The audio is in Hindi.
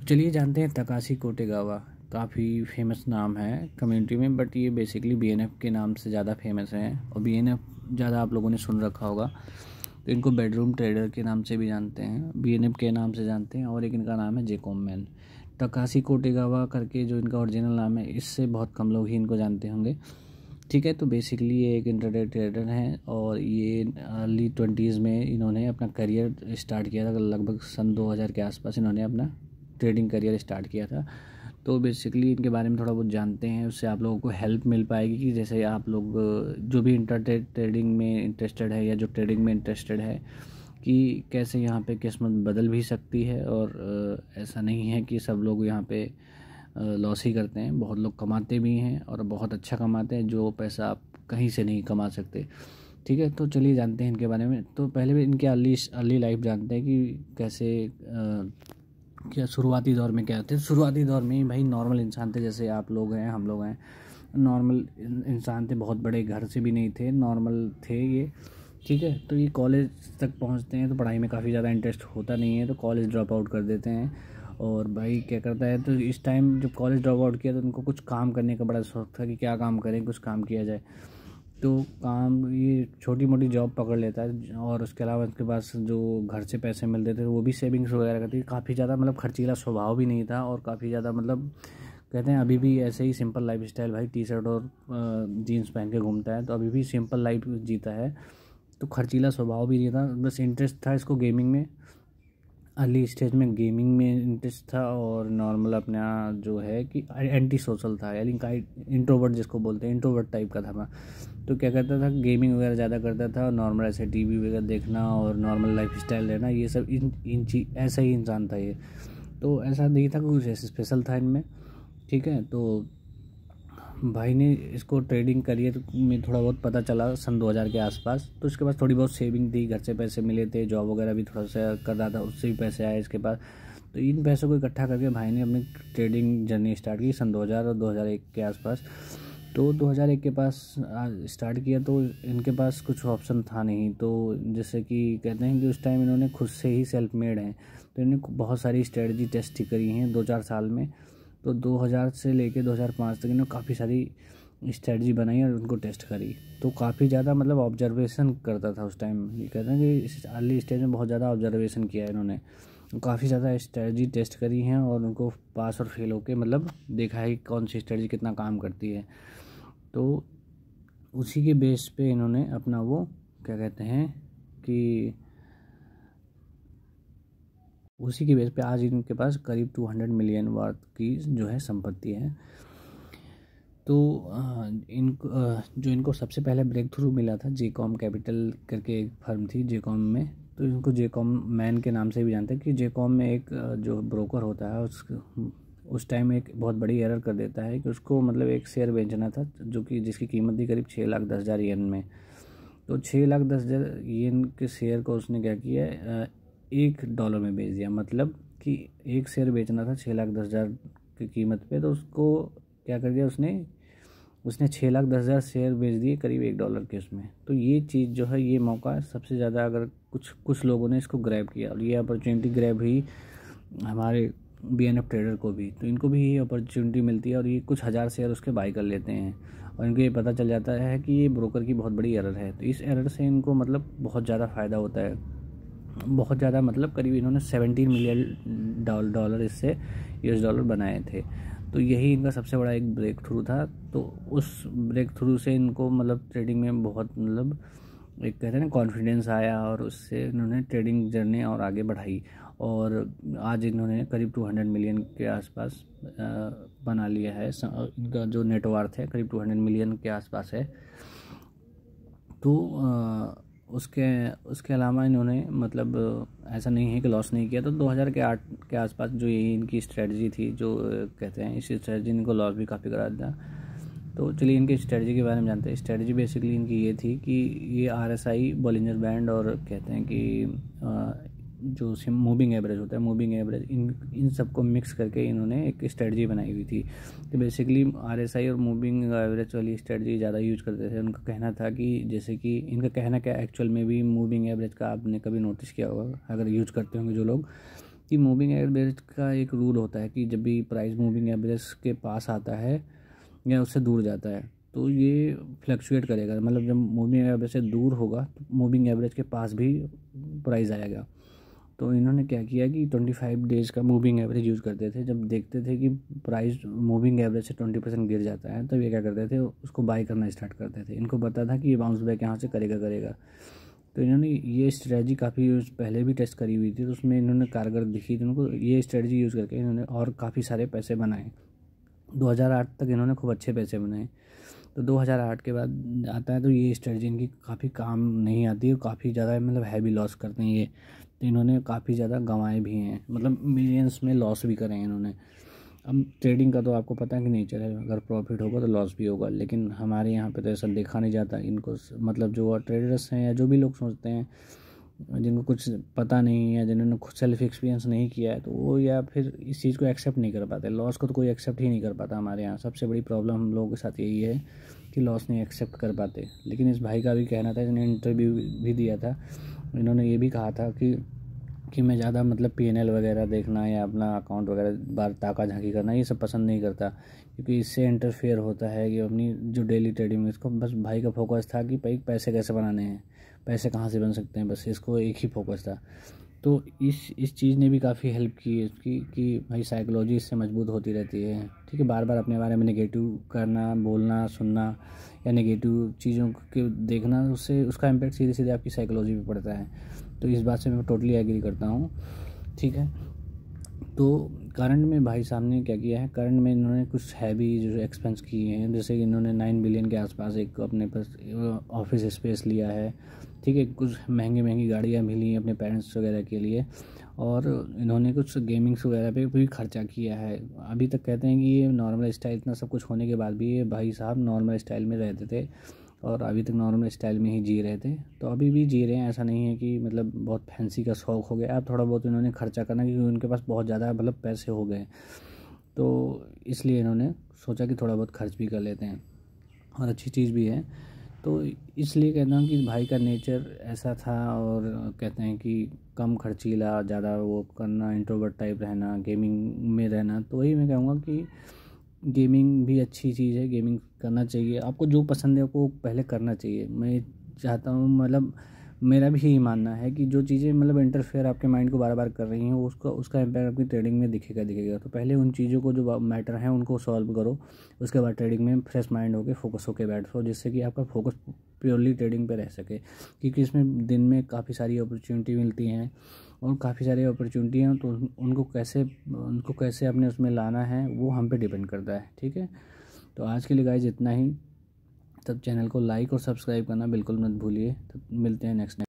चलिए जानते हैं तकाशी कोटेगावा। काफ़ी फेमस नाम है कम्युनिटी में, बट ये बेसिकली बीएनएफ के नाम से ज़्यादा फेमस हैं और बीएनएफ ज़्यादा आप लोगों ने सुन रखा होगा। तो इनको बेडरूम ट्रेडर के नाम से भी जानते हैं, बीएनएफ के नाम से जानते हैं, और एक इनका नाम है जेकॉम मैन। तकाशी कोटेगावा करके जो इनका ओरिजिनल नाम है, इससे बहुत कम लोग ही इनको जानते होंगे। ठीक है, तो बेसिकली ये एक इंटरडे ट्रेडर हैं और ये अर्ली 20s में इन्होंने अपना करियर स्टार्ट किया था। लगभग सन 2000 के आसपास इन्होंने अपना ट्रेडिंग करियर स्टार्ट किया था। तो बेसिकली इनके बारे में थोड़ा बहुत जानते हैं, उससे आप लोगों को हेल्प मिल पाएगी कि जैसे आप लोग जो भी इंटरडे ट्रेडिंग में इंटरेस्टेड है या जो ट्रेडिंग में इंटरेस्टेड है कि कैसे यहाँ पे किस्मत बदल भी सकती है। और ऐसा नहीं है कि सब लोग यहाँ पे लॉस ही करते हैं, बहुत लोग कमाते भी हैं और बहुत अच्छा कमाते हैं, जो पैसा आप कहीं से नहीं कमा सकते। ठीक है, तो चलिए जानते हैं इनके बारे में। तो पहले भी इनके अर्ली लाइफ जानते हैं कि कैसे क्या शुरुआती दौर में क्या थे। शुरुआती दौर में ही भाई नॉर्मल इंसान थे, जैसे आप लोग हैं, हम लोग हैं, नॉर्मल इंसान थे, बहुत बड़े घर से भी नहीं थे, नॉर्मल थे ये। ठीक है, तो ये कॉलेज तक पहुंचते हैं तो पढ़ाई में काफ़ी ज़्यादा इंटरेस्ट होता नहीं है, तो कॉलेज ड्रॉप आउट कर देते हैं। और भाई क्या करता है, तो इस टाइम जब कॉलेज ड्रॉप आउट किया तो उनको कुछ काम करने का बड़ा शौक था कि क्या काम करें, कुछ काम किया जाए। तो काम ये छोटी मोटी जॉब पकड़ लेता है, और उसके अलावा उसके पास जो घर से पैसे मिलते थे वो भी सेविंग्स वगैरह करती। काफ़ी ज़्यादा मतलब खर्चीला स्वभाव भी नहीं था, और काफ़ी ज़्यादा मतलब कहते हैं अभी भी ऐसे ही सिंपल लाइफ स्टाइल, भाई टी शर्ट और जीन्स पहन के घूमता है, तो अभी भी सिंपल लाइफ जीता है। तो खर्चीला स्वभाव भी नहीं था, बस इंटरेस्ट था इसको गेमिंग में। अर्ली स्टेज में गेमिंग में इंटरेस्ट था, और नॉर्मल अपना जो है कि एंटी सोशल था, यानी इंट्रोवर्ट जिसको बोलते हैं, इंट्रोवर्ट टाइप का था मैं। तो क्या करता था, गेमिंग वगैरह ज़्यादा करता था, और नॉर्मल ऐसे टीवी वगैरह देखना और नॉर्मल लाइफ स्टाइल रहना, ये सब ऐसा ही इंसान था ये। तो ऐसा नहीं था कुछ ऐसे स्पेशल था इनमें। ठीक है, तो भाई ने इसको ट्रेडिंग करियर में थोड़ा बहुत पता चला सन 2000 के आसपास, तो इसके पास थोड़ी बहुत सेविंग थी, घर से पैसे मिले थे, जॉब वगैरह भी थोड़ा सा कर रहा था, उससे भी पैसे आए इसके पास। तो इन पैसों को इकट्ठा करके भाई ने अपनी ट्रेडिंग जर्नी स्टार्ट की सन 2000 और 2001 के आसपास। तो 2001 के पास स्टार्ट किया, तो इनके पास कुछ ऑप्शन था नहीं। तो जैसे कि कहते हैं कि उस टाइम इन्होंने खुद से ही सेल्फ मेड हैं, तो इन्होंने बहुत सारी स्ट्रेटजी टेस्ट करी हैं 2-4 साल में। तो 2000 से लेके 2005 तक इन्होंने काफ़ी सारी स्ट्रेटजी बनाई और उनको टेस्ट करी। तो काफ़ी ज़्यादा मतलब ऑब्जर्वेशन करता था उस टाइम। ये कहते हैं कि इस अर्ली स्टेज में बहुत ज़्यादा ऑब्जर्वेशन किया है इन्होंने, काफ़ी ज़्यादा स्ट्रेटजी टेस्ट करी हैं, और उनको पास और फेल होके मतलब देखा है कि कौन सी स्ट्रेटजी कितना काम करती है। तो उसी के बेस पे इन्होंने अपना वो क्या कहते हैं कि उसी के बेस पे आज इनके पास करीब 200 मिलियन वर्थ की जो है संपत्ति है। तो जो इनको सबसे पहले ब्रेक थ्रू मिला था, जेकॉम कैपिटल करके एक फर्म थी जेकॉम में। तो इनको जेकॉम मैन के नाम से भी जानते हैं कि जेकॉम में एक जो ब्रोकर होता है उस टाइम एक बहुत बड़ी एरर कर देता है कि उसको मतलब एक शेयर बेचना था, जो कि जिसकी कीमत थी करीब 6,10,000 येन में। तो 6,10,000 येन के शेयर को उसने क्या किया, $1 में बेच दिया। मतलब कि एक शेयर बेचना था 6,10,000 की कीमत पे, तो उसको क्या कर दिया उसने 6,10,000 शेयर बेच दिए करीब $1 के उसमें। तो ये चीज़ जो है, ये मौका सबसे ज़्यादा अगर कुछ लोगों ने इसको ग्रैब किया, और ये अपॉर्चुनिटी ग्रैब हुई हमारे बीएनएफ ट्रेडर को भी। तो इनको भी ये अपॉर्चुनिटी मिलती है, और ये कुछ हज़ार शेयर उसके बाई कर लेते हैं, और इनको ये पता चल जाता है कि ये ब्रोकर की बहुत बड़ी एरर है। तो इस एरर से इनको मतलब बहुत ज़्यादा फ़ायदा होता है, बहुत ज़्यादा। मतलब करीब इन्होंने 17 मिलियन डॉलर इससे US$ बनाए थे। तो यही इनका सबसे बड़ा एक ब्रेक थ्रू था। तो उस ब्रेक थ्रू से इनको मतलब ट्रेडिंग में बहुत मतलब एक कहते हैं ना कॉन्फिडेंस आया, और उससे इन्होंने ट्रेडिंग जर्नी और आगे बढ़ाई, और आज इन्होंने करीब 200 मिलियन के आसपास बना लिया है। इनका जो नेटवर्थ है करीब 200 मिलियन के आसपास है। तो उसके अलावा इन्होंने मतलब ऐसा नहीं है कि लॉस नहीं किया। तो 2008 के आसपास जो यही इनकी स्ट्रेटजी थी, जो कहते हैं इस स्ट्रेटजी ने इनको लॉस भी काफ़ी करा दिया। तो चलिए इनकी स्ट्रेटजी के बारे में जानते हैं। स्ट्रेटजी बेसिकली इनकी ये थी कि ये RSI, बॉलिंजर बैंड, और कहते हैं कि जो मूविंग एवरेज होता है, मूविंग एवरेज, इन सबको मिक्स करके इन्होंने एक स्ट्रेटजी बनाई हुई थी। तो बेसिकली RSI और मूविंग एवरेज वाली स्ट्रेटजी ज़्यादा यूज करते थे। उनका कहना था कि जैसे कि इनका कहना क्या, एक्चुअल में भी मूविंग एवरेज का आपने कभी नोटिस किया होगा अगर यूज करते होंगे जो लोग, कि मूविंग एवरेज का एक रूल होता है कि जब भी प्राइस मूविंग एवरेज के पास आता है या उससे दूर जाता है तो ये फ्लक्चुएट करेगा, मतलब जब मूविंग एवरेज से दूर होगा तो मूविंग एवरेज के पास भी प्राइस आएगा। तो इन्होंने क्या किया कि 25 डेज़ का मूविंग एवरेज यूज़ करते थे। जब देखते थे कि प्राइस मूविंग एवरेज से 20% गिर जाता है तब ये क्या करते थे, उसको बाय करना स्टार्ट करते थे। इनको पता था कि ये बाउंस बैक यहाँ से करेगा। तो इन्होंने ये स्ट्रेटजी काफ़ी पहले भी टेस्ट करी हुई थी, तो उसमें इन्होंने कारगर दिखी, तो उनको ये स्ट्रेटजी यूज़ करके इन्होंने और काफ़ी सारे पैसे बनाए। 2008 तक इन्होंने खूब अच्छे पैसे बनाए। तो 2008 के बाद आता है तो ये स्ट्रेटजी इनकी काफ़ी काम नहीं आती और काफ़ी ज़्यादा मतलब हैवी लॉस करते हैं ये। तो इन्होंने काफ़ी ज़्यादा गंवाए भी हैं, मतलब मिलियंस में लॉस भी करे हैं इन्होंने। अब ट्रेडिंग का तो आपको पता है कि नेचर है, अगर प्रॉफिट होगा तो लॉस भी होगा, लेकिन हमारे यहाँ पे तो ऐसा देखा नहीं जाता। इनको मतलब जो ट्रेडर्स हैं या जो भी लोग सोचते हैं जिनको कुछ पता नहीं है, जिन्होंने खुद सेल्फ एक्सपीरियंस नहीं किया है, तो वो या फिर इस चीज़ को एक्सेप्ट नहीं कर पाते। लॉस को तो कोई एक्सेप्ट ही नहीं कर पाता। हमारे यहाँ सबसे बड़ी प्रॉब्लम हम लोगों के साथ यही है कि लॉस नहीं एक्सेप्ट कर पाते। लेकिन इस भाई का भी कहना था, इन्होंने इंटरव्यू भी दिया था, इन्होंने ये भी कहा था कि मैं ज़्यादा मतलब PNL वगैरह देखना या अपना अकाउंट वगैरह बार ताका झांकी करना ये सब पसंद नहीं करता, क्योंकि इससे इंटरफेयर होता है कि अपनी जो डेली ट्रेडिंग में। इसको बस भाई का फोकस था कि भाई पैसे कैसे बनाने हैं, पैसे कहाँ से बन सकते हैं, बस इसको एक ही फोकस था। तो इस चीज़ ने भी काफ़ी हेल्प की इसकी कि भाई साइकोलॉजी इससे मजबूत होती रहती है। ठीक है, बार बार अपने बारे में नेगेटिव करना, बोलना, सुनना या नेगेटिव चीज़ों के देखना, उससे उसका इम्पैक्ट सीधे सीधे आपकी साइकोलॉजी पे पड़ता है। तो इस बात से मैं टोटली एग्री करता हूँ। ठीक है, तो करंट में भाई साहब ने क्या किया है, करंट में इन्होंने कुछ हैवी जो एक्सपेंस किए हैं, जैसे कि इन्होंने 9 बिलियन के आसपास एक अपने पास ऑफिस स्पेस लिया है। ठीक है, कुछ महंगी गाड़ियाँ भी ली हैं अपने पेरेंट्स वगैरह के लिए, और इन्होंने कुछ गेमिंग्स वगैरह पे भी खर्चा किया है। अभी तक कहते हैं कि ये नॉर्मल स्टाइल, इतना सब कुछ होने के बाद भी ये भाई साहब नॉर्मल स्टाइल में रहते थे और अभी तक नॉर्मल स्टाइल में ही जी रहे थे, तो अभी भी जी रहे हैं। ऐसा नहीं है कि मतलब बहुत फैंसी का शौक़ हो गया, अब थोड़ा बहुत इन्होंने खर्चा करना, क्योंकि उनके पास बहुत ज़्यादा मतलब पैसे हो गए, तो इसलिए इन्होंने सोचा कि थोड़ा बहुत खर्च भी कर लेते हैं, और अच्छी चीज़ भी है। तो इसलिए कहता हूँ कि भाई का नेचर ऐसा था, और कहते हैं कि कम खर्चीला, ज़्यादा वो करना, इंट्रोवर्ट टाइप रहना, गेमिंग में रहना। तो वही मैं कहूँगा कि गेमिंग भी अच्छी चीज़ है, गेमिंग करना चाहिए। आपको जो पसंद है आपको पहले करना चाहिए। मैं चाहता हूँ, मतलब मेरा भी यही मानना है कि जो चीज़ें मतलब इंटरफेयर आपके माइंड को बार बार कर रही हैं, उसका इम्पैक्ट आपकी ट्रेडिंग में दिखेगा। तो पहले उन चीज़ों को जो मैटर हैं उनको सॉल्व करो, उसके बाद ट्रेडिंग में फ्रेश माइंड होकर फोकस होकर बैठो, जिससे कि आपका फोकस प्योरली ट्रेडिंग पे रह सके। क्योंकि इसमें दिन में काफ़ी सारी अपॉर्चुनिटी मिलती हैं, और काफ़ी सारी अपॉर्चुनिटी हैं, तो उनको कैसे अपने उसमें लाना है वो हम पे डिपेंड करता है। ठीक है, तो आज के लिए गाइस इतना ही। तब चैनल को लाइक और सब्सक्राइब करना बिल्कुल मत भूलिए। तब मिलते हैं नेक्स्ट